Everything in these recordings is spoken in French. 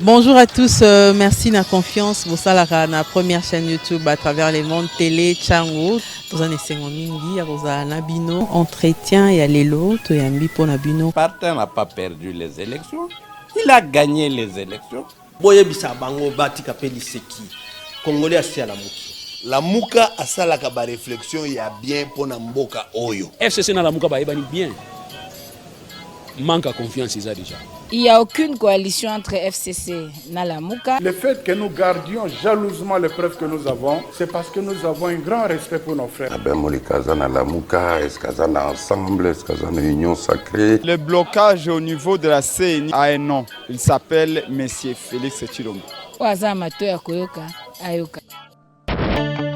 Bonjour à tous, merci de la confiance. Vous savez, la première chaîne YouTube à travers les mondes télé, Chango. Vous en êtes mingi, vous avez Nabino, entretien et Alelo, tu es ambi pour Nabino. Partin n'a pas perdu les élections, il a gagné les élections. Boye bisa bango bati kapeli seki. Congolais asi à la muki. La muka asalaka ba réflexion ya bien pour na mboka oyo. FCC na la muka ba ebani bien. Manque à confiance ils a déjà. Il n'y a aucune coalition entre FCC et Nalamuka. Le fait que nous gardions jalousement les preuves que nous avons, c'est parce que nous avons un grand respect pour nos frères. Union sacrée. Le blocage au niveau de la CENI a un nom. Il s'appelle Monsieur Félix Tshilombo.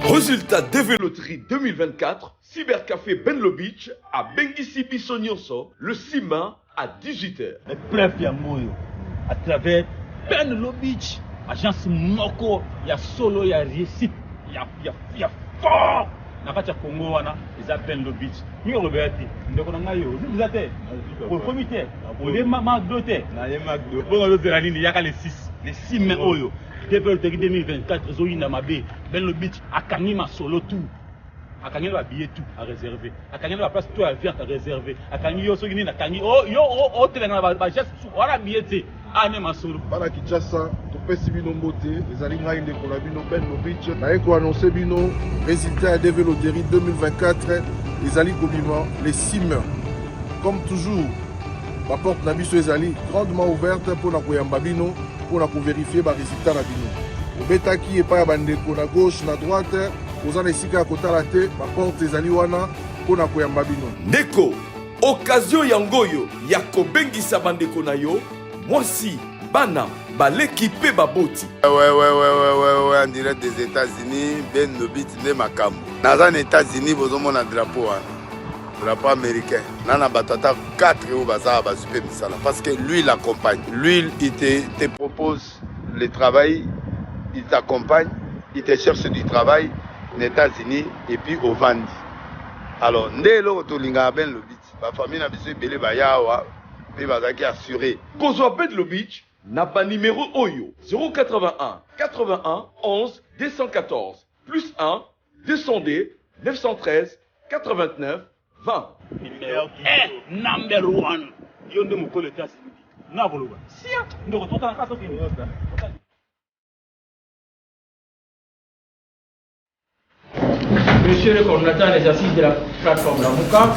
Résultat Déveloterie 2024, Cybercafé Benlo Beach à Bengisi Bissonyonso, le 6 mai à 18h. Les preuves Yamoyo à travers Benlo Beach, agence Moko, il y a solo, il y a réussite, il y a fort. Nakati Congo wana, ils appellent Benlo Beach. Ni Roberti, ndeko na ngayo, vous êtes au comité, au McDo, na McDo. Bon le Zerani, il y a les 6 mai oyo. Déveloterie 2024, Zoïna Mabé, Benlo Beach, Akanima solo tout. Akangi va billet tout à réserver. Akangi va place tout à viande à réserver. Akangi yo soki na kangi oh telena ba geste wala billet te ane masolo. Bana Kinshasa to pesi bino mbote ezali ngai ndeko na bino Benlo Beach na eko annoncer bino résultat à Déveloterie 2024 ezali kobima les 6 mai. Comme toujours, la porte na biso ezali grandement ouverte pour na koyamba bino pour na ko vérifier ba résultat na bino. Obetaki epa ya bandeko na gauche na droite. Ozana esika kotala te ba porte ezali wana pona koyamba bino. Ndeko, occasion yangoyo ya kobengisa bandeko na yo, mwasi, bana, baleki pe baboti. Ouais, en direct des États-Unis, Benlo Beach de Makambo. Dans les États-Unis, vous avez un drapeau, drapeau américain. Nana batata 4 ou baza ba super misala parce que lui il accompagne. Lui il te propose le travail, il t'accompagne, il te cherche du travail. Les États-Unis et puis au Vandi. Alors, dès lors que tu as Benlo Beach, la famille n'a pas de bayawa, puis bazaki assuré. Kozwa Benlo Beach, n'a pas numéro Oyo 081 81 11 214 plus 1 200D 913 89 20. Number 1. Yonde mukole tasi. Na boluba. Sia, ndo kutoka na kaso kini. Monsieur le coordinateur d'exercice de la plateforme Lamuka,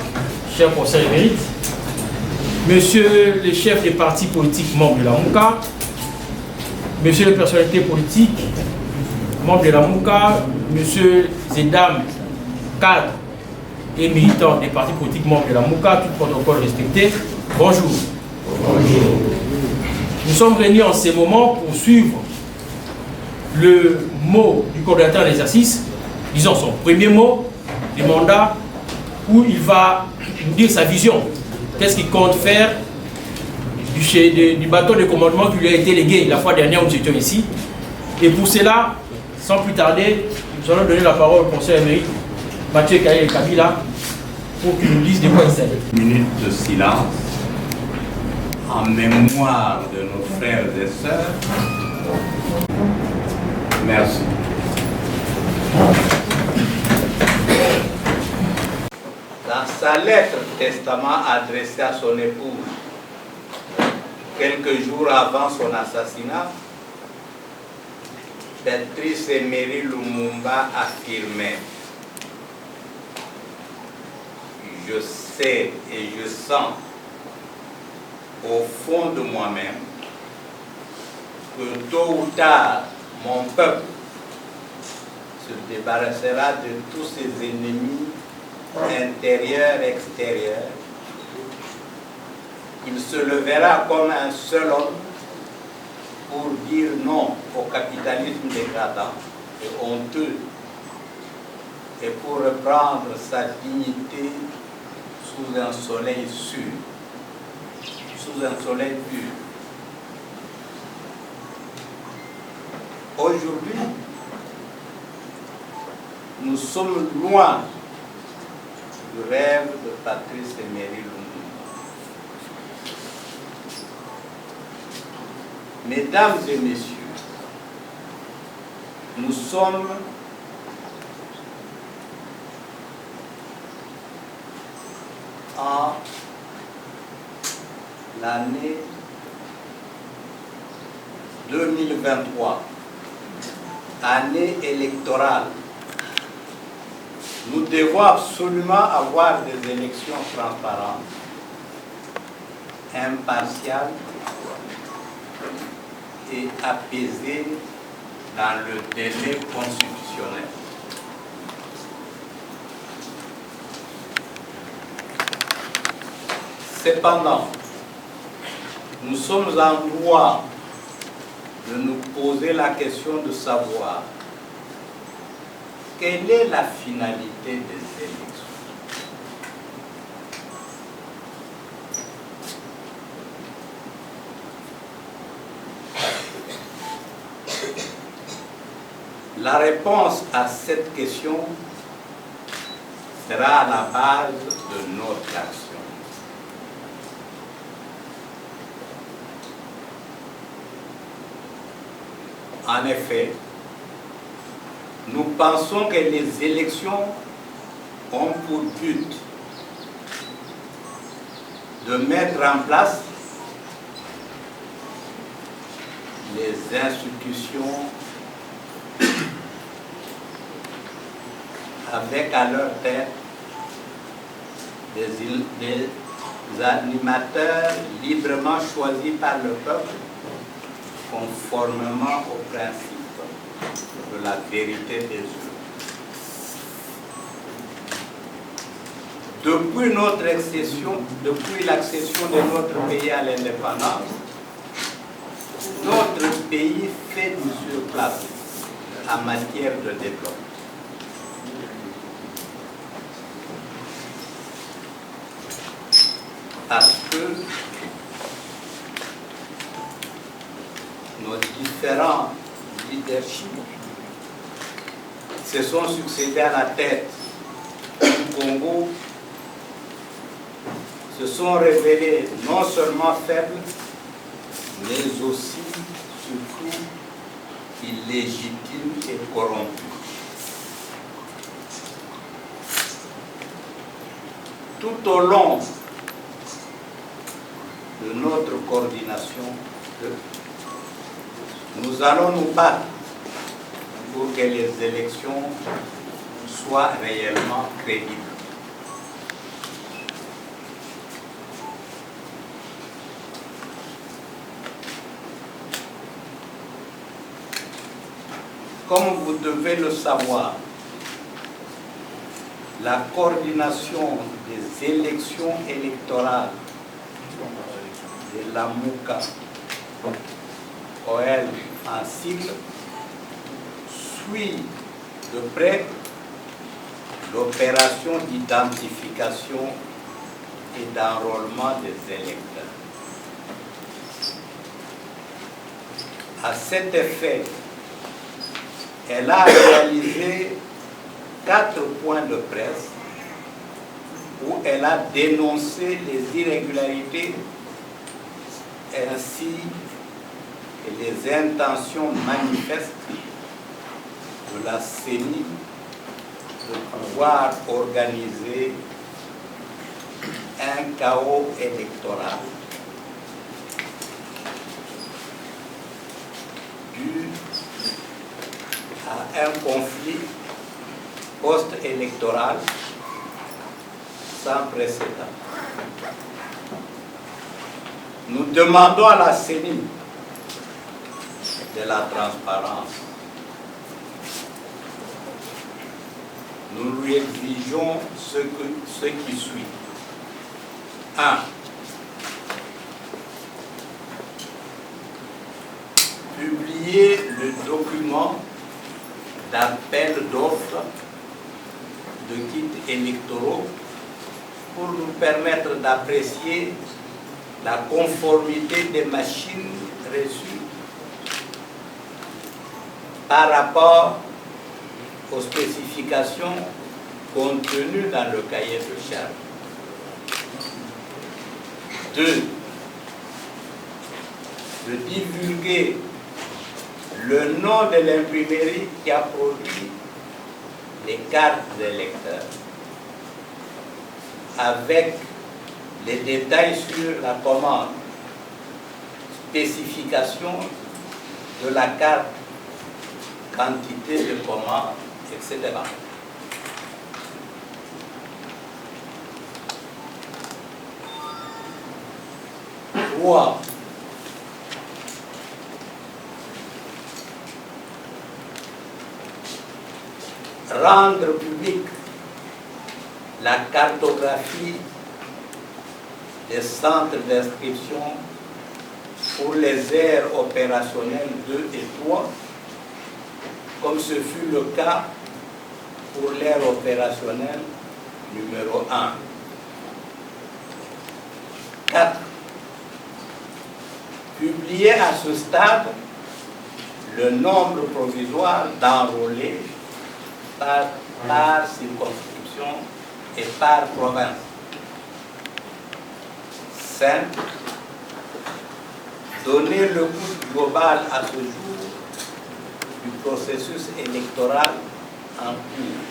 cher conseil émérite, monsieur le chef des partis politiques membres de Lamuka, monsieur les personnalités politiques membres de Lamuka, monsieur et dames cadres et militants des partis politiques membres de Lamuka, tout protocole respecté, bonjour. Bonjour. Nous sommes réunis en ces moments pour suivre le mot du coordinateur d'exercice, disons son premier mot du mandat, où il va nous dire sa vision. Qu'est-ce qu'il compte faire du bateau de commandement qui lui a été légué la fois dernière où nous étions ici. Et pour cela, sans plus tarder, nous allons donner la parole au conseil émérite Mathieu Kaye Kabila pour qu'il nous dise de quoi il s'agit. Minute de silence en mémoire de nos frères et sœurs. Merci. Dans sa lettre testament adressée à son épouse, quelques jours avant son assassinat, Patrice Emery Lumumba affirmait: je sais et je sens au fond de moi-même que tôt ou tard, mon peuple se débarrassera de tous ses ennemis intérieurs et extérieurs. Il se levera comme un seul homme pour dire non au capitalisme dégradant et honteux et pour reprendre sa dignité sous un soleil sûr, sous un soleil pur. Aujourd'hui, nous sommes loin du rêve de Patrice Emery Lumumba. Mesdames et messieurs, nous sommes en l'année 2023, année électorale. Nous devons absolument avoir des élections transparentes, impartiales et apaisées dans le délai constitutionnel. Cependant, nous sommes en droit de nous poser la question de savoir quelle est la finalité des élections. La réponse à cette question sera à la base de notre action. En effet, nous pensons que les élections ont pour but de mettre en place les institutions avec à leur tête des animateurs librement choisis par le peuple, conformément au principe de la vérité des yeux. Depuis l'accession de notre pays à l'indépendance, notre pays fait du surplace en matière de développement. Parce que nos différents leaderships se sont succédés à la tête du Congo, se sont révélés non seulement faibles, mais aussi, surtout, illégitimes et corrompus. Tout au long de notre coordination, nous allons nous battre pour que les élections soient réellement crédibles. Comme vous devez le savoir, la coordination des élections électorales de la MOUCA, OL en sigle, suit de près l'opération d'identification et d'enrôlement des électeurs. À cet effet, elle a réalisé 4 points de presse où elle a dénoncé les irrégularités ainsi que les intentions manifestes de la CENI de pouvoir organiser un chaos électoral dû à un conflit post-électoral sans précédent. Nous demandons à la CENI de la transparence. Nous lui exigeons ce qui suit. 1. Publier le document d'appel d'offres de kits électoraux pour nous permettre d'apprécier la conformité des machines reçues par rapport aux spécifications contenues dans le cahier de charge. 2. de divulguer le nom de l'imprimerie qui a produit les cartes des lecteurs avec les détails sur la commande, spécification de la carte, quantité de commande, etc. Trois, rendre publique la cartographie des centres d'inscription pour les aires opérationnelles 2 et 3, comme ce fut le cas pour l'aire opérationnelle numéro 1. 4. Publier à ce stade le nombre provisoire d'enrôlés par circonscription et par province. 5. Donner le coût global à ce jour du processus électoral en cours.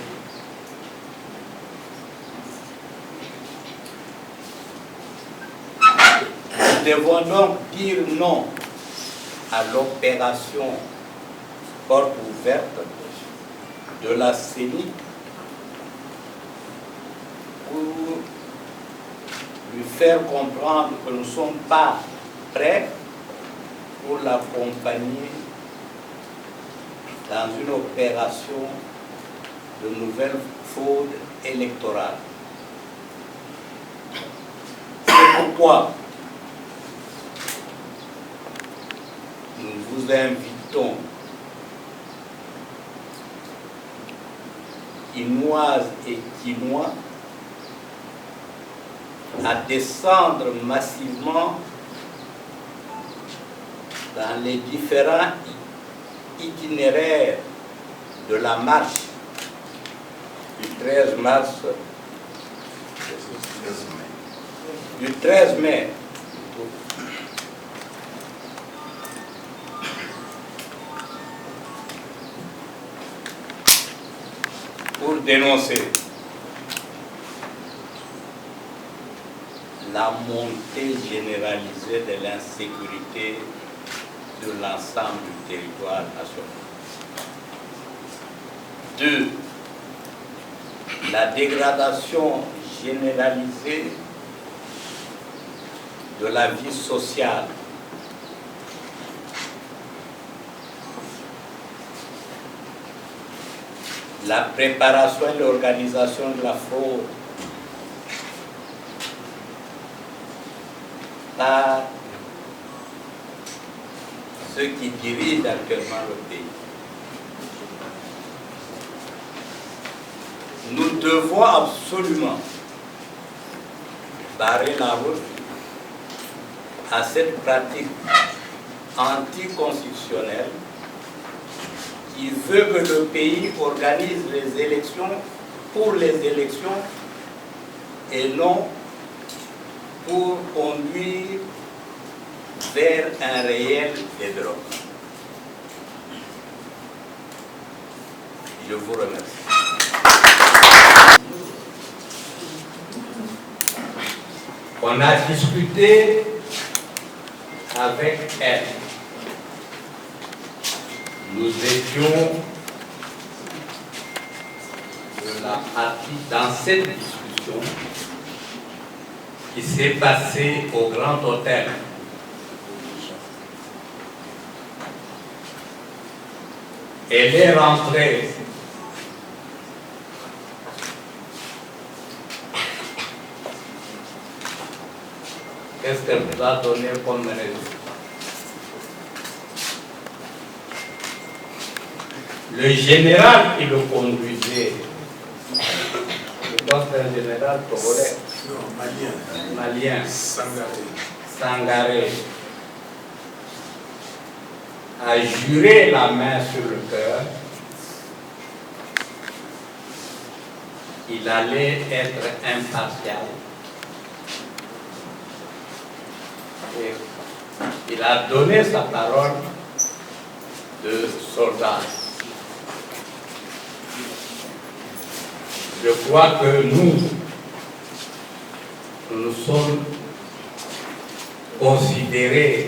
Nous devons donc dire non à l'opération porte ouverte de la CENI pour lui faire comprendre que nous ne sommes pas prêts pour l'accompagner dans une opération de nouvelle fraude électorale. C'est pourquoi nous vous invitons, Quinoises et Quinois, à descendre massivement dans les différents itinéraires de la marche du 13 mars, du 13 mai, pour dénoncer la montée généralisée de l'insécurité de l'ensemble du territoire national. 2. La dégradation généralisée de la vie sociale. La préparation et l'organisation de la fraude par ceux qui dirigent actuellement le pays. Nous devons absolument barrer la route à cette pratique anticonstitutionnelle qui veut que le pays organise les élections pour les élections et non pour conduire vers un réel développement. Je vous remercie. On a discuté avec elle. Nous étions de la partie dans cette discussion qui s'est passée au Grand Hôtel. Elle est rentrée qu'est-ce qu'elle vous a donné comme résultat? Le général qui le conduisait, je pense que c'est un général togolais, malien, Sangaré, a juré la main sur le cœur qu'il allait être impartial et Il a donné sa parole de soldat. Je crois que nous sommes considérés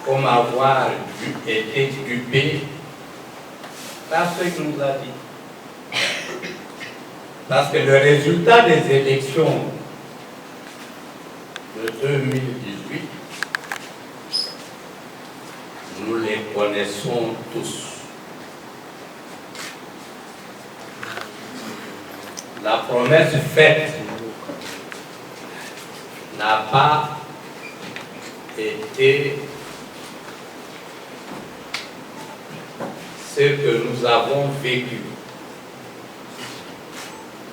comme avoir été dupés par ce qu'il nous a dit. Parce que le résultat des élections de 2018, nous les connaissons tous. La promesse faite n'a pas été ce que nous avons vécu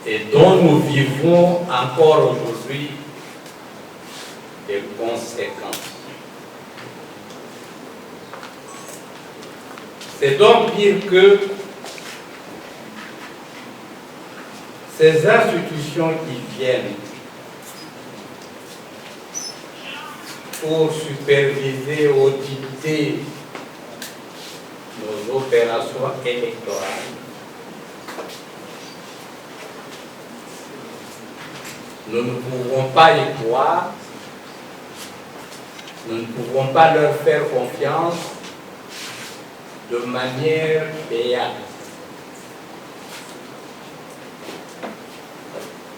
et dont nous vivons encore aujourd'hui des conséquences. C'est donc dire que ces institutions qui viennent pour superviser, auditer nos opérations électorales, nous ne pouvons pas y croire, nous ne pouvons pas leur faire confiance de manière payante.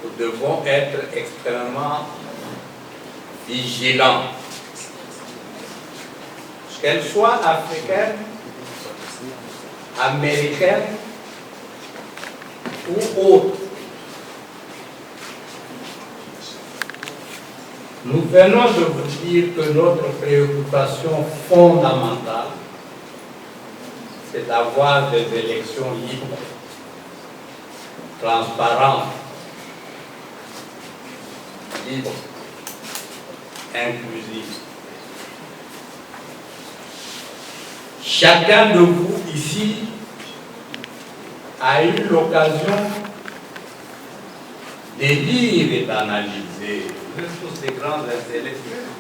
Nous devons être extrêmement vigilants. Qu'elles soient africaines, américaines ou autres. Nous venons de vous dire que notre préoccupation fondamentale, c'est d'avoir des élections libres, transparentes, libres, inclusives. Chacun de vous ici a eu l'occasion de lire et d'analyser. Vous êtes tous des grands intellectuels.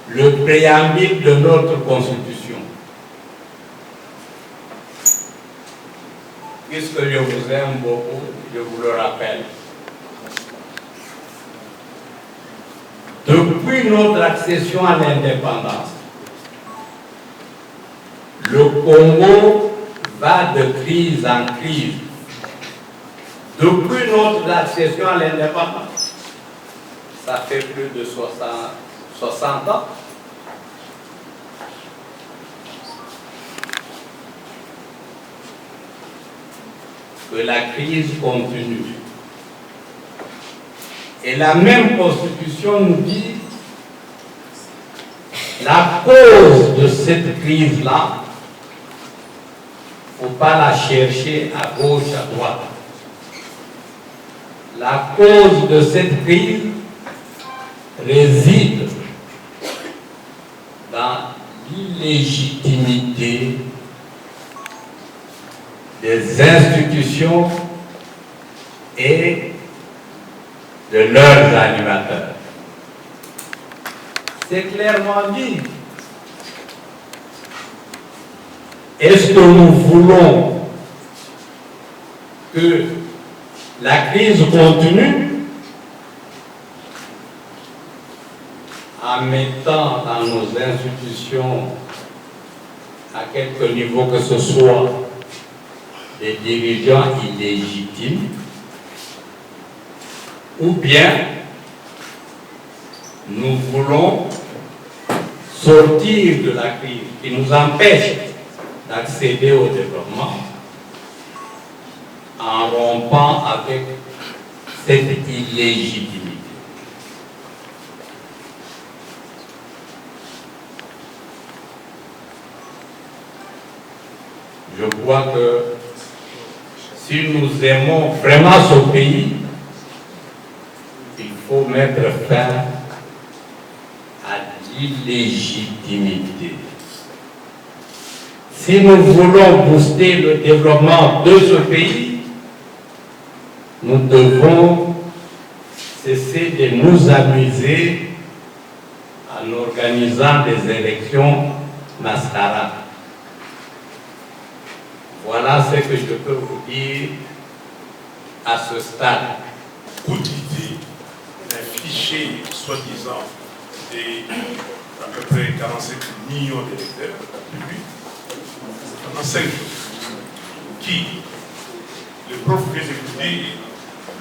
Le préambule de notre Constitution. Puisque je vous aime beaucoup, je vous le rappelle. Depuis notre accession à l'indépendance, le Congo va de crise en crise. Depuis notre accession à l'indépendance, ça fait plus de 60 ans. Que la crise continue. Et la même Constitution nous dit la cause de cette crise-là, il ne faut pas la chercher à gauche, à droite. La cause de cette crise réside dans l'illégitimité des institutions et de leurs animateurs. C'est clairement dit. Est-ce que nous voulons que la crise continue en mettant dans nos institutions, à quelque niveau que ce soit, des dirigeants illégitimes, ou bien nous voulons sortir de la crise qui nous empêche d'accéder au développement en rompant avec cette illégitimité. Je crois que si nous aimons vraiment ce pays, il faut mettre fin à l'illégitimité. Si nous voulons booster le développement de ce pays, nous devons cesser de nous amuser en organisant des élections mascarades. Voilà ce que je peux vous dire à ce stade. Auditer les fichiers soi-disant d'à peu près 45 millions d'électeurs pendant 5 jours. Qui, le prof que j'ai dit,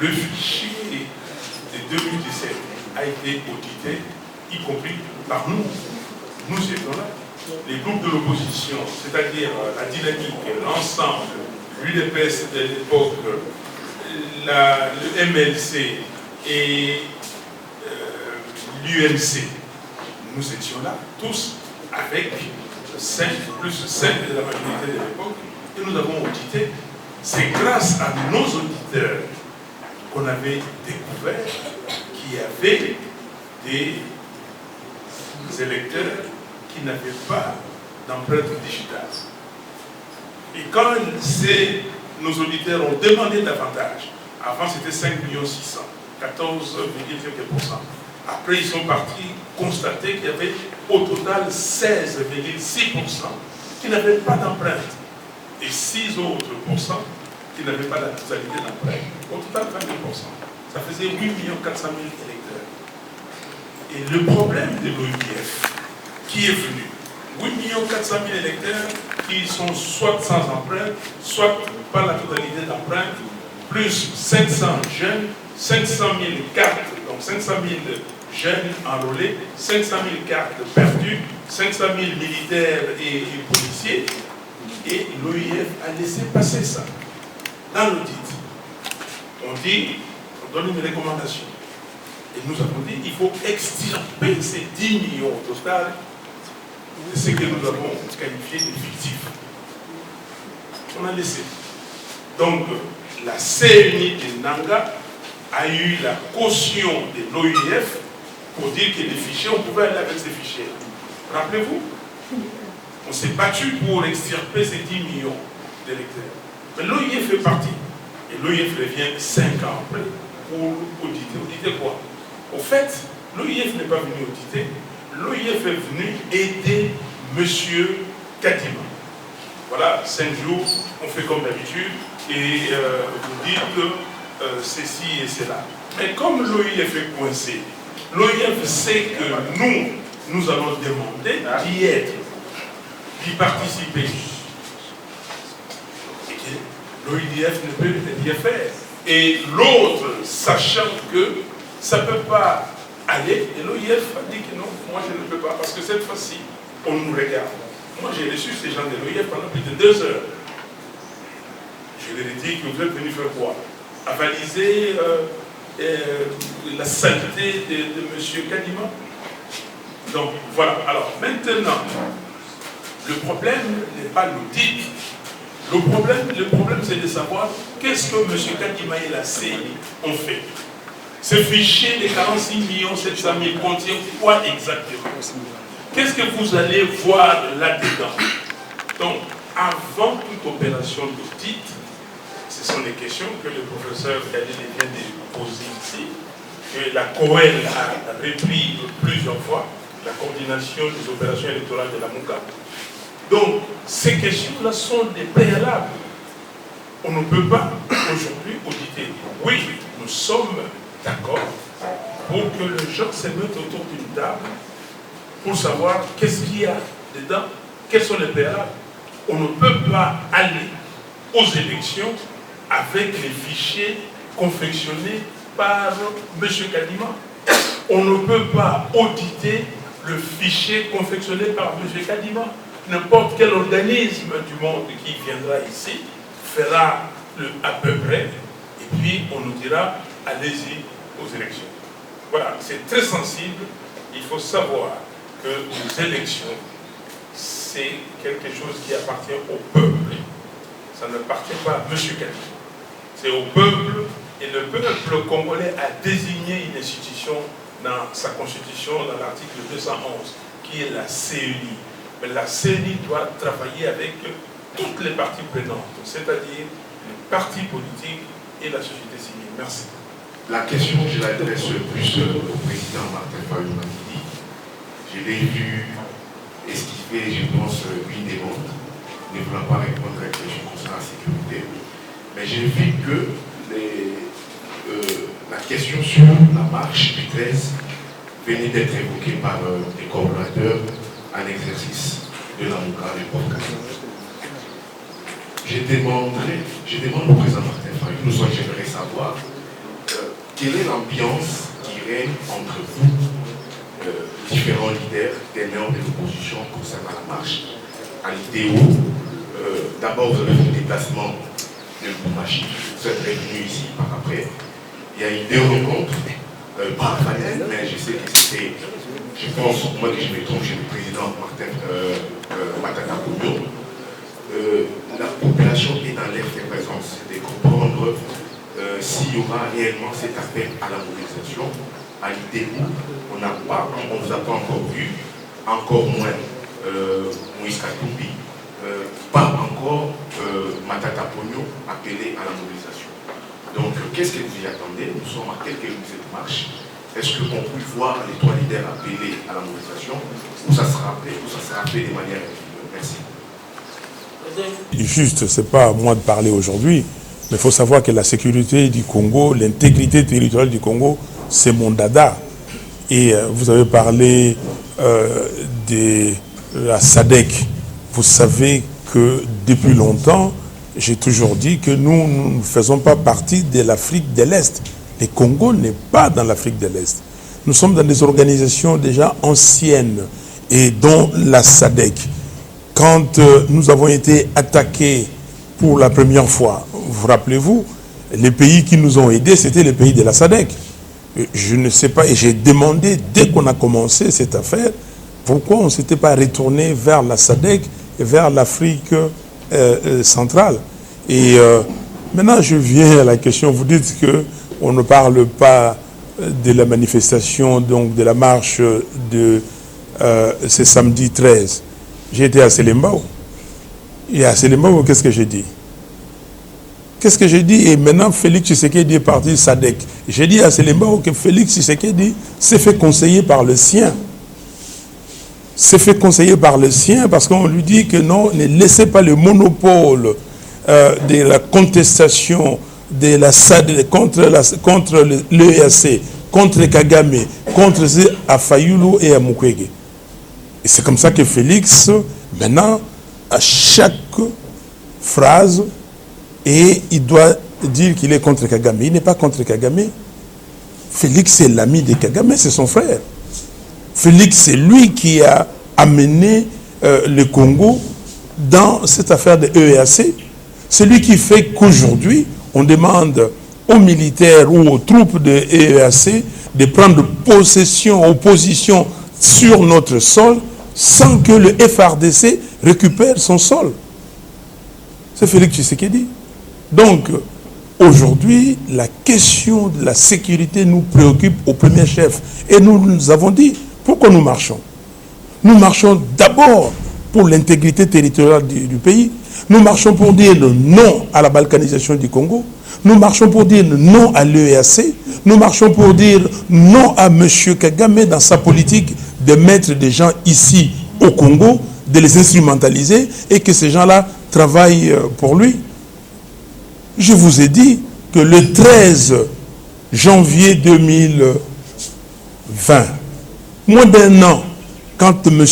le fichier de 2017 a été audité, y compris par nous. Nous étions là. Les groupes de l'opposition, c'est-à-dire la dynamique, l'ensemble, l'UDPS de l'époque, le MLC et l'UMC, nous étions là, tous avec 5 plus 5 de la majorité de l'époque, et nous avons audité. C'est grâce à nos auditeurs qu'on avait découvert qu'il y avait des électeurs qui n'avaient pas d'empreinte digitale. Et quand nos auditeurs ont demandé davantage, avant c'était 5 600 000, 14,5%. Après ils sont partis constater qu'il y avait au total 16,6% qui n'avaient pas d'empreinte et 6 autres pourcents qui n'avaient pas la totalité d'empreinte. Au total 22%. Ça faisait 8 400 000 électeurs. Et le problème de l'OIF qui est venu, 8 400 000 électeurs qui sont soit sans empreinte, soit pas la totalité d'empreinte, plus 500 jeunes, 500 000 cartes, donc 500 000 jeunes enrôlés, 500 000 cartes perdues, 500 000 militaires et policiers, et l'OIF a laissé passer ça. Dans l'audit, on dit, on donne une recommandation, et nous avons dit il faut extirper ces 10 millions au total de ce que nous avons qualifié de fictifs. On a laissé. Donc, la CNI de Nanga a eu la caution de l'OIF pour dire que les fichiers, on pouvait aller avec ces fichiers. Rappelez-vous, on s'est battu pour extirper ces 10 millions d'électeurs. Mais l'OIF fait partie. Et l'OIF revient 5 ans après pour auditer. Auditer quoi? Au fait, l'OIF n'est pas venu auditer. L'OIF est venu aider M. Kadima. Voilà, 5 jours, on fait comme d'habitude, et vous dites ceci et cela. Mais comme l'OIF est coincé, l'OIF sait que nous allons demander d'y être, d'y participer. Et que l'OIF ne peut rien faire. Et l'autre, sachant que ça ne peut pas aller, et l'OIF a dit que non, moi je ne peux pas, parce que cette fois-ci, on nous regarde. Moi j'ai reçu ces gens de l'OIF pendant plus de 2 heures. Je leur ai dit que vous êtes venus faire quoi? Avaliser la saleté de M. Kadima. Donc voilà. Alors maintenant, le problème n'est pas l'audit. Le problème c'est de savoir qu'est-ce que M. Kadima et la CNI ont fait. Ce fichier de 46 700 000 contient quoi exactement? Qu'est-ce que vous allez voir là-dedans? Donc, avant toute opération d'audit, ce sont les questions que le professeur Galil vient de poser ici, que la COEL a repris plusieurs fois, la coordination des opérations électorales de la MOUCA. Donc, ces questions-là sont des préalables. On ne peut pas aujourd'hui auditer. Oui, nous sommes d'accord pour que les gens se mettent autour d'une table pour savoir qu'est-ce qu'il y a dedans, quels sont les préalables. On ne peut pas aller aux élections avec les fichiers confectionnés par M. Kadima. On ne peut pas auditer le fichier confectionné par M. Kadima. N'importe quel organisme du monde qui viendra ici fera à peu près, et puis on nous dira, allez-y aux élections. Voilà, c'est très sensible. Il faut savoir que les élections, c'est quelque chose qui appartient au peuple. Ça n'appartient pas à M. Kadima. C'est au peuple, et le peuple congolais a désigné une institution dans sa constitution, dans l'article 211, qui est la CNI. Mais la CNI doit travailler avec toutes les parties prenantes, c'est-à-dire les partis politiques et la société civile. Merci. La question, je l'adresse plus au président Martin Fayou-Mangidi. Je l'ai vu esquiver, je pense, une demande, ne voulant pas répondre à une question concernant la sécurité. Mais j'ai vu que la question sur la marche du 13 venait d'être évoquée par les coordonnateurs en exercice de la MOUCA, les provocations. Je demande au président Martin Fayou, j'aimerais savoir quelle est l'ambiance qui règne entre vous, différents leaders des nord de l'opposition concernant la marche. À l'idée où, d'abord, vous avez fait le déplacement de Boumachi, vous êtes revenu ici par après. Il y a eu 2 rencontres parallèles, mais je sais que c'était, je pense, moi que je me trompe, chez le président Matata Koumio. La population est dans l'effervescence de comprendre s'il y aura réellement cet appel à la mobilisation, à l'idée où on ne vous a pas encore vu, encore moins Moïse Katumbi, pas encore Matata Pogno appelé à la mobilisation. Donc, qu'est-ce que vous y attendez? Nous sommes à quelques jours de cette marche. Est-ce qu'on peut voir les 3 leaders appelés à la mobilisation ou ça sera fait de manière individuelle? Merci. Juste, ce n'est pas à moi de parler aujourd'hui, mais il faut savoir que la sécurité du Congo, l'intégrité territoriale du Congo, c'est mon dada. Et vous avez parlé de la SADC. Vous savez que depuis longtemps, j'ai toujours dit que nous ne faisons pas partie de l'Afrique de l'Est. Le Congo n'est pas dans l'Afrique de l'Est. Nous sommes dans des organisations déjà anciennes, et dont la SADC. Quand nous avons été attaqués pour la première fois, vous rappelez-vous, les pays qui nous ont aidés, c'était les pays de la SADC. Je ne sais pas, et j'ai demandé, dès qu'on a commencé cette affaire, pourquoi on ne s'était pas retourné vers la SADC et vers l'Afrique centrale. Et maintenant, je viens à la question, vous dites qu'on ne parle pas de la manifestation, donc de la marche de ce samedi 13. J'ai été à Selembao. Et à Selembao, qu'est-ce que j'ai dit? Qu'est-ce que j'ai dit? Et maintenant, Félix Tshisekedi est parti SADC. J'ai dit à Selembao que Félix Tshisekedi s'est fait conseiller par le sien. S'est fait conseiller par le sien parce qu'on lui dit que non, ne laissez pas le monopole de la contestation de la SADC contre l'EAC, contre Kagame, contre Fayulu et à Mukwege. Et c'est comme ça que Félix, maintenant, à chaque phrase, et il doit dire qu'il est contre Kagame. Il n'est pas contre Kagame. Félix est l'ami de Kagame, c'est son frère. Félix, c'est lui qui a amené le Congo dans cette affaire de EAC. C'est lui qui fait qu'aujourd'hui, on demande aux militaires ou aux troupes de EAC de prendre possession, opposition sur notre sol sans que le FRDC récupère son sol. C'est Félix Tshisekedi. Donc, aujourd'hui, la question de la sécurité nous préoccupe au premier chef. Et nous avons dit, pourquoi nous marchons? Nous marchons d'abord pour l'intégrité territoriale du pays. Nous marchons pour dire le non à la balkanisation du Congo. Nous marchons pour dire non à l'EAC. Nous marchons pour dire non à M. Kagame dans sa politique de mettre des gens ici au Congo, de les instrumentaliser et que ces gens-là travaillent pour lui. Je vous ai dit que le 13 janvier 2020, moins d'un an, quand M.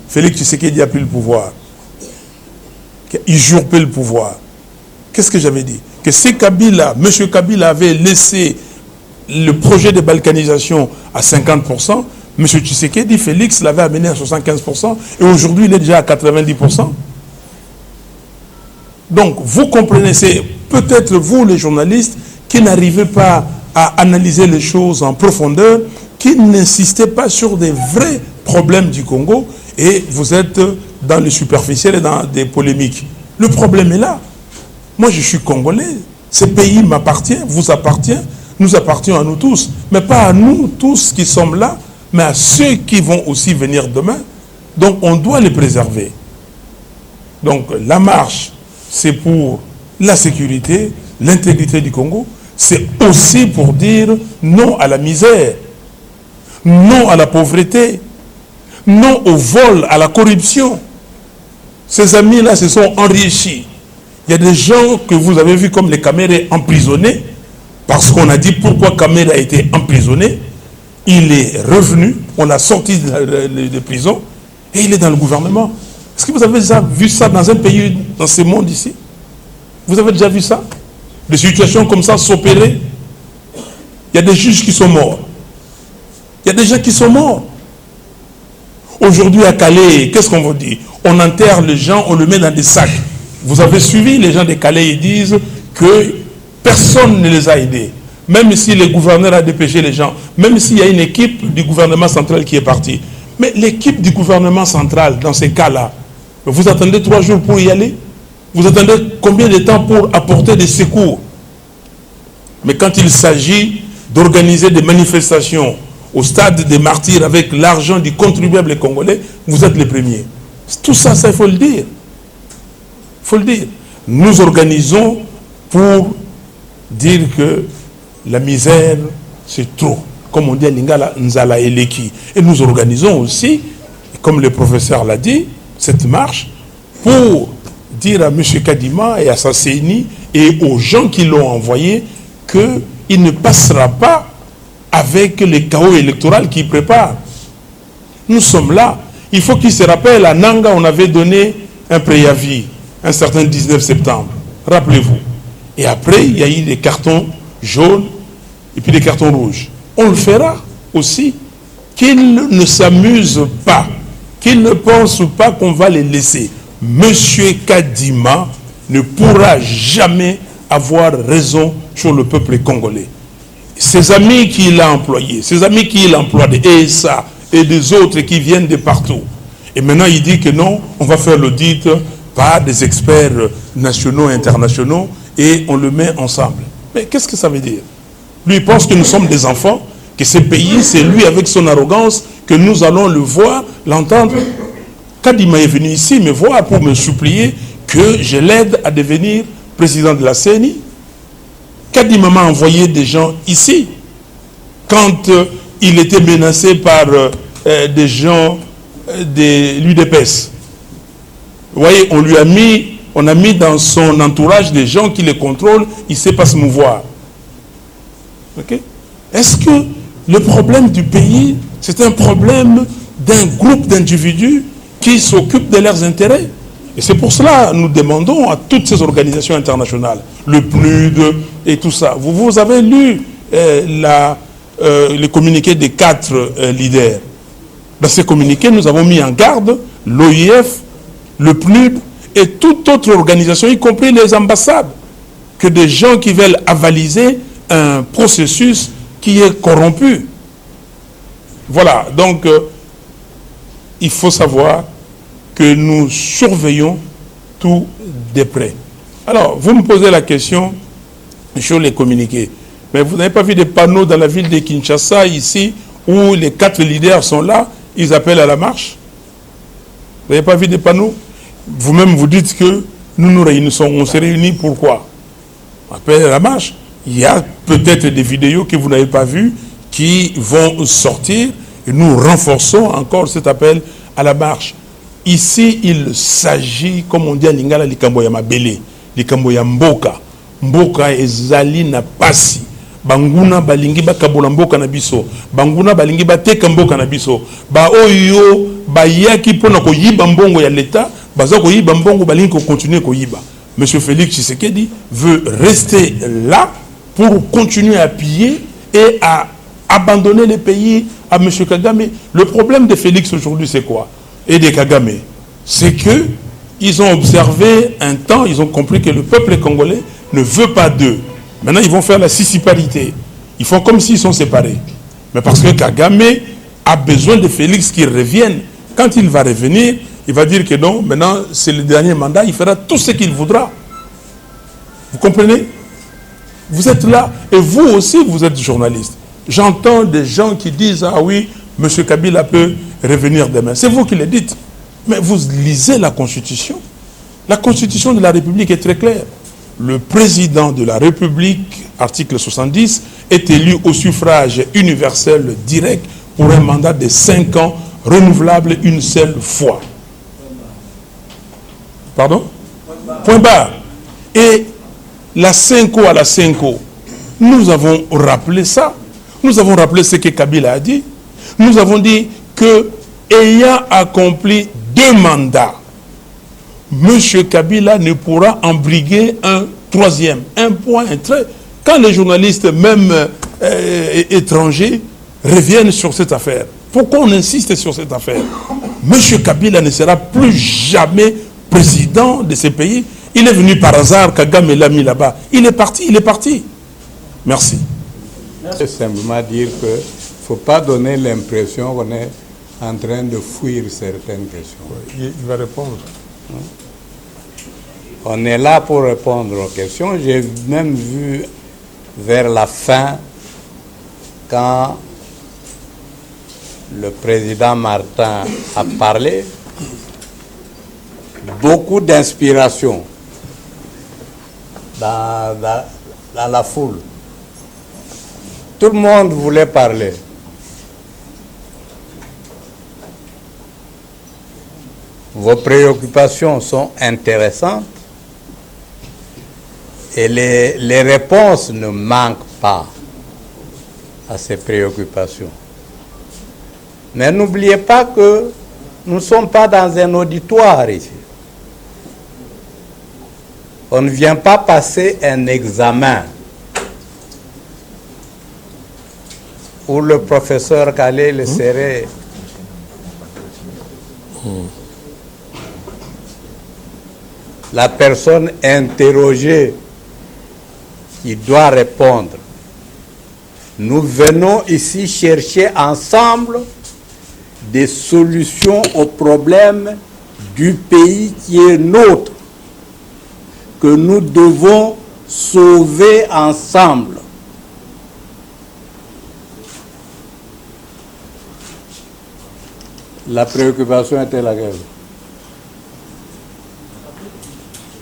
Félix Tshisekedi a pris le pouvoir, qu'il a usurpé le pouvoir, qu'est-ce que j'avais dit? Que si Kabila, M. Kabila avait laissé le projet de balkanisation à 50%, M. Tshisekedi, Félix, l'avait amené à 75%, et aujourd'hui il est déjà à 90%. Donc, vous comprenez, c'est peut-être vous, les journalistes, qui n'arrivez pas à analyser les choses en profondeur, qui n'insistez pas sur des vrais problèmes du Congo, et vous êtes dans le superficiel et dans des polémiques. Le problème est là. Moi, je suis congolais. Ce pays m'appartient, vous appartient, nous appartient à nous tous. Mais pas à nous tous qui sommes là, mais à ceux qui vont aussi venir demain. Donc, on doit les préserver. Donc, la marche, c'est pour la sécurité, l'intégrité du Congo. c'est aussi pour dire non à la misère, non à la pauvreté, non au vol, à la corruption. Ces amis-là se sont enrichis. Il y a des gens que vous avez vus comme les Camérés emprisonnés, parce qu'on a dit pourquoi Caméré a été emprisonné. Il est revenu, on l'a sorti de prison, et il est dans le gouvernement. Est-ce que vous avez déjà vu ça dans un pays, dans ce monde ici? Vous avez déjà vu ça? Des situations comme ça s'opérer? Il y a des juges qui sont morts. Il y a des gens qui sont morts. Aujourd'hui à Calais, qu'est-ce qu'on vous dit? On enterre les gens, on le met dans des sacs. Vous avez suivi, les gens de Calais, ils disent que personne ne les a aidés. Même si le gouverneur a dépêché les gens, même s'il y a une équipe du gouvernement central qui est partie. Mais l'équipe du gouvernement central, dans ces cas-là, vous attendez 3 jours pour y aller? Vous attendez combien de temps pour apporter des secours? Mais quand il s'agit d'organiser des manifestations au stade des martyrs avec l'argent du contribuable congolais, vous êtes les premiers. Tout ça, il faut le dire. Il faut le dire. Nous organisons pour dire que la misère, c'est trop. Comme on dit à Lingala, Nzala Eleki. Et nous organisons aussi, comme le professeur l'a dit, cette marche pour dire à M. Kadima et à sa CENI et aux gens qui l'ont envoyé qu'il ne passera pas avec les chaos électoraux qu'il prépare. Nous sommes là. Il faut qu'il se rappelle, à Nanga, on avait donné un préavis, un certain 19 septembre. Rappelez-vous. Et après, il y a eu des cartons jaunes et puis des cartons rouges. On le fera aussi. Qu'ils ne s'amusent pas, qu'ils ne pensent pas qu'on va les laisser. Monsieur Kadima ne pourra jamais avoir raison sur le peuple congolais. Ses amis qu'il a employés, ses amis qu'il emploie, des ESA et des autres qui viennent de partout. Et maintenant, il dit que non, on va faire l'audit par des experts nationaux et internationaux et on le met ensemble. Mais qu'est-ce que ça veut dire? Lui, il pense que nous sommes des enfants, que ce pays, c'est lui avec son arrogance, que nous allons le voir, l'entendre. Kadima est venu ici me voir pour me supplier que je l'aide à devenir président de la CENI. Kadima m'a envoyé des gens ici. Quand il était menacé par des gens de l'UDPS. Vous voyez, on a mis dans son entourage des gens qui le contrôlent, il ne sait pas se mouvoir. Okay? Est-ce que le problème du pays, c'est un problème d'un groupe d'individus qui s'occupent de leurs intérêts? Et c'est pour cela que nous demandons à toutes ces organisations internationales, le PNUD et tout ça. Vous avez lu le communiqué des 4 leaders. Dans ces communiqués, nous avons mis en garde l'OIF, le PNUD et toute autre organisation, y compris les ambassades, que des gens qui veulent avaliser un processus qui est corrompu. Voilà, donc il faut savoir que nous surveillons tout de près. Alors, vous me posez la question sur les communiqués. Mais vous n'avez pas vu des panneaux dans la ville de Kinshasa, ici, où les 4 leaders sont là, ils appellent à la marche? Vous n'avez pas vu des panneaux? Vous-même, vous dites que nous nous réunissons. On se réunit pourquoi? On appelle à la marche. Il y a peut-être des vidéos que vous n'avez pas vues qui vont sortir et nous renforçons encore cet appel à la marche. Ici, il s'agit, comme on dit à Lingala, likambo ya mabele, likambo ya mboka. Mboka ezali na pasi. Banguna balingi bakabola mboka na biso. Banguna balingi bateka mboka na biso. Ba oyo bayaki pona ko yiba mbongo ya l'État, baza ko yiba mbongo balingi ko continuer ko yiba. Monsieur Félix Tshisekedi veut rester là pour continuer à piller et à abandonner les pays à M. Kagame. Le problème de Félix aujourd'hui, c'est quoi? Et de Kagame, c'est que ils ont observé un temps, ils ont compris que le peuple congolais ne veut pas d'eux. Maintenant, ils vont faire la siciparité. Ils font comme s'ils sont séparés. Mais parce que Kagame a besoin de Félix qui revienne. Quand il va revenir, il va dire que non, maintenant, c'est le dernier mandat, il fera tout ce qu'il voudra. Vous comprenez? Vous êtes là, et vous aussi, vous êtes journaliste. J'entends des gens qui disent, ah oui, M. Kabila peut revenir demain. C'est vous qui le dites. Mais vous lisez la Constitution. La Constitution de la République est très claire. Le président de la République article 70, est élu au suffrage universel direct pour un mandat de 5 ans, renouvelable une seule fois. Pardon? Point barre. Et la 5 à la 5, nous avons rappelé ça. Nous avons rappelé ce que Kabila a dit. Nous avons dit que, ayant accompli 2 mandats, M. Kabila ne pourra embriguer un 3e. Un point, un trait. Quand les journalistes, même étrangers, reviennent sur cette affaire, pourquoi on insiste sur cette affaire? M. Kabila ne sera plus jamais président de ce pays. Il est venu par hasard, Kagame l'a mis là-bas. Il est parti. Merci. C'est simplement dire qu'il ne faut pas donner l'impression qu'on est en train de fuir certaines questions. Il va répondre. On est là pour répondre aux questions. J'ai même vu vers la fin, quand le président Martin a parlé, beaucoup d'inspiration dans la foule. Tout le monde voulait parler. Vos préoccupations sont intéressantes et les réponses ne manquent pas à ces préoccupations. Mais n'oubliez pas que nous ne sommes pas dans un auditoire ici. On ne vient pas passer un examen où le professeur Khalil serait la personne interrogée qui doit répondre. Nous venons ici chercher ensemble des solutions aux problèmes du pays qui est nôtre, que nous devons sauver ensemble. La préoccupation était laquelle?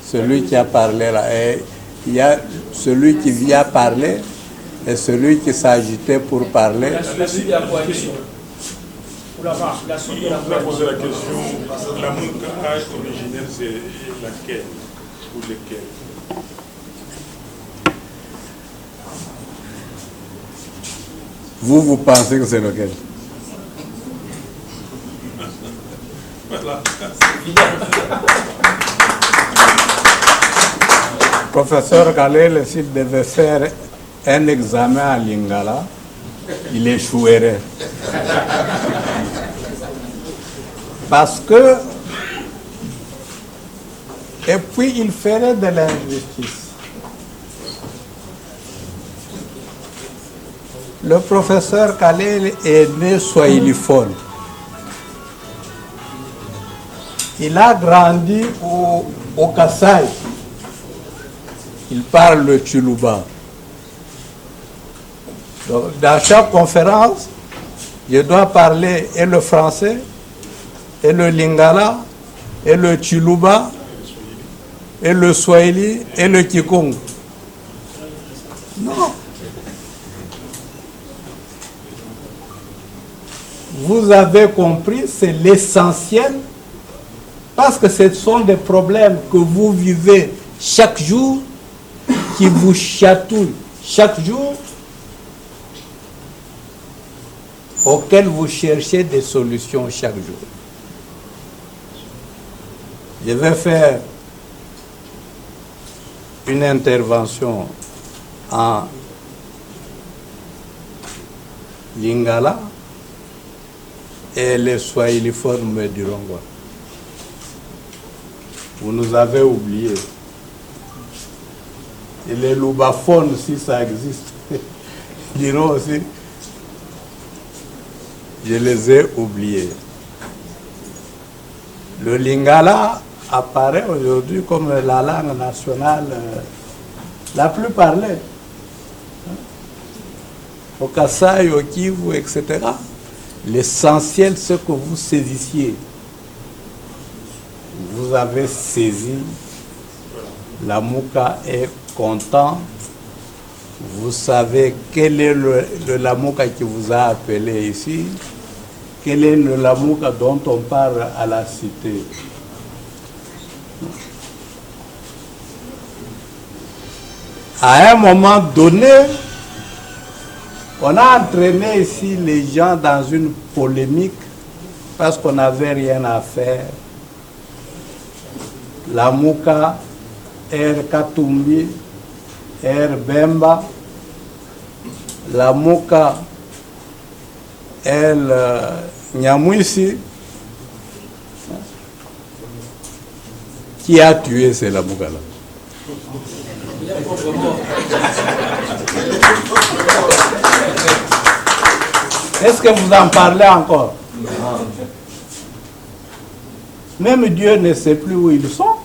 Celui qui a parlé là, et il y a celui qui vient parler et celui qui s'agitait pour parler. La suite de la coalition. La suite de la coalition. Poser la question, la Mouka originelle, c'est laquelle ou lesquelles? Vous pensez que c'est lequel? Voilà. Professeur Khalil, s'il devait faire un examen à Lingala, il échouerait. Parce que, et puis il ferait de l'injustice. Le professeur Khalil est né swahiliphone. Il a grandi au Kasaï. Il parle le Tchoulouba. Donc, dans chaque conférence, je dois parler et le français, et le Lingala, et le Tchoulouba, et le Swahili, et le Kikong. Non. Vous avez compris, c'est l'essentiel, parce que ce sont des problèmes que vous vivez chaque jour, qui vous chatouillent chaque jour, auxquels vous cherchez des solutions chaque jour. Je vais faire une intervention en Lingala et les swahiliphones me diront quoi. Vous nous avez oubliés. Et les loubaphones, si ça existe, diront aussi, je les ai oubliés. Le Lingala apparaît aujourd'hui comme la langue nationale la plus parlée. Au Kasaï, au Kivu, etc. L'essentiel, c'est que vous saisissiez. Vous avez saisi. La Mouka est content Vous savez quel est le Lamuka qui vous a appelé ici? Quel est le Lamuka dont on parle à la cité? À un moment donné, on a entraîné ici les gens dans une polémique parce qu'on n'avait rien à faire. Lamuka, Air Katumbi, Air Bemba, Lamuka, El Nyamwisi. Qui a tué ces Lamuka-là? Est-ce que vous en parlez encore? Même Dieu ne sait plus où ils sont.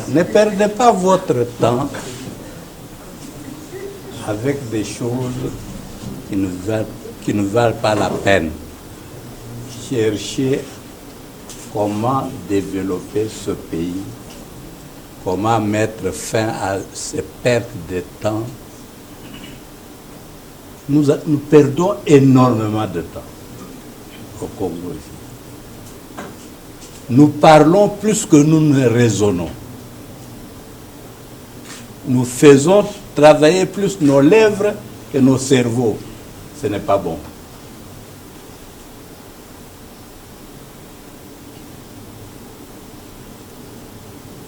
Ne perdez pas votre temps avec des choses qui ne valent pas la peine. Cherchez comment développer ce pays, comment mettre fin à ces pertes de temps. Nous perdons énormément de temps au Congo. Nous parlons plus que nous ne raisonnons. Nous faisons travailler plus nos lèvres que nos cerveaux. Ce n'est pas bon.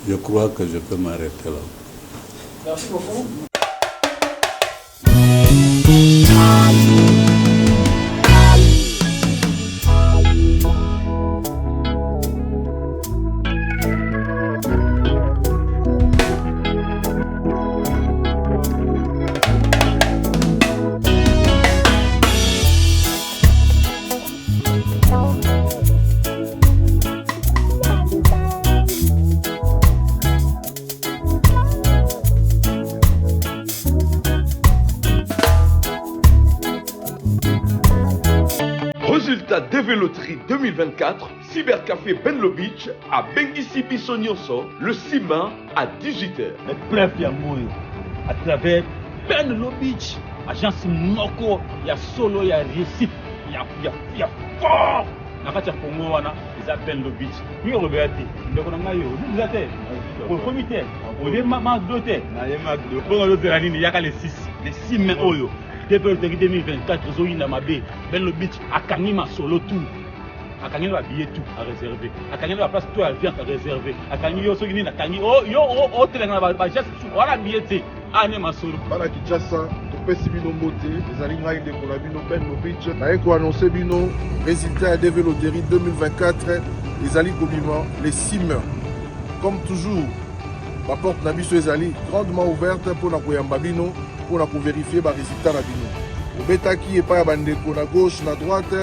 Je crois que je peux m'arrêter là. Merci beaucoup. Déveloterie 2024, Cybercafé Benlo Beach à Bengisi Bissonyoso, le 6 mai à 18h. Le preuve Yamoyo, à travers Benlo Beach, agence Moko, il y a solo, il y a réussite, il y a fort. Nakati ya Congo wana, ils appellent le beach. Oui, on le verra. Donc on a eu, vous êtes au comité, au démarrage d'hôtel. Pour le terrain, il y a les 6 mai Oyo. Déveloterie 2024, Zoïna Mabé, Benlo Beach, à Kanima solo tout. À Kanima billet tout à réserver. À Kanima place tout à viande à réserver. À Kanima yo sogini na Kanima oh telanga ba just wala billet ane masolo. Bana Kinshasa, topesi bino mbote, ezali ngai ndeko na bino Benlo Beach. Na ko annoncer bino résultat à Déveloterie 2024, ezali kobima les 6 mai. Comme toujours, la porte na biso ezali grandement ouverte pour na koyamba bino. Pour vérifier les résultats. Au Betaki et pas bandeko na gauche, na droite,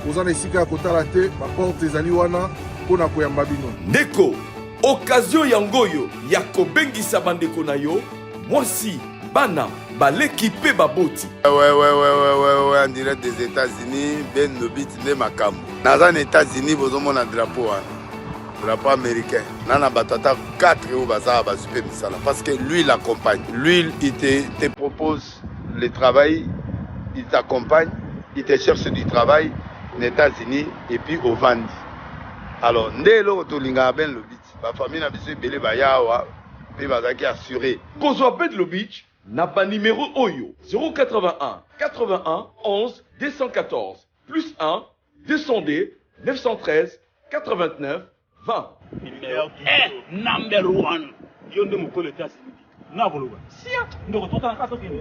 aux anesika à côté la tête, ma porte des aliwana pour na koyamba bino. Ndeko, occasion yangoyo, yako bengisa bandeko na yo, mwasi, bana, baleki baboti. Ouais, en direct des États-Unis, Benlo Beach ne makambo. Dans les États-Unis, vous avez un drapeau. Drapeau américain. Nana batata 4 ou baza super misala parce que lui il accompagne. Lui il te propose le travail, il t'accompagne, il te cherche du travail aux États-Unis et puis au Vandi. Alors ndelo to linga Benlo Beach. Ba famille na biso belé ba yawa pe bazaki assuré. Kozwa Benlo Beach na ba numéro Oyo 081 81 11 214 plus 1 200D 913 89 20. Number one. Yonde mukole tasi. Na boluba. Sia. Ndoko tota na kaso kini.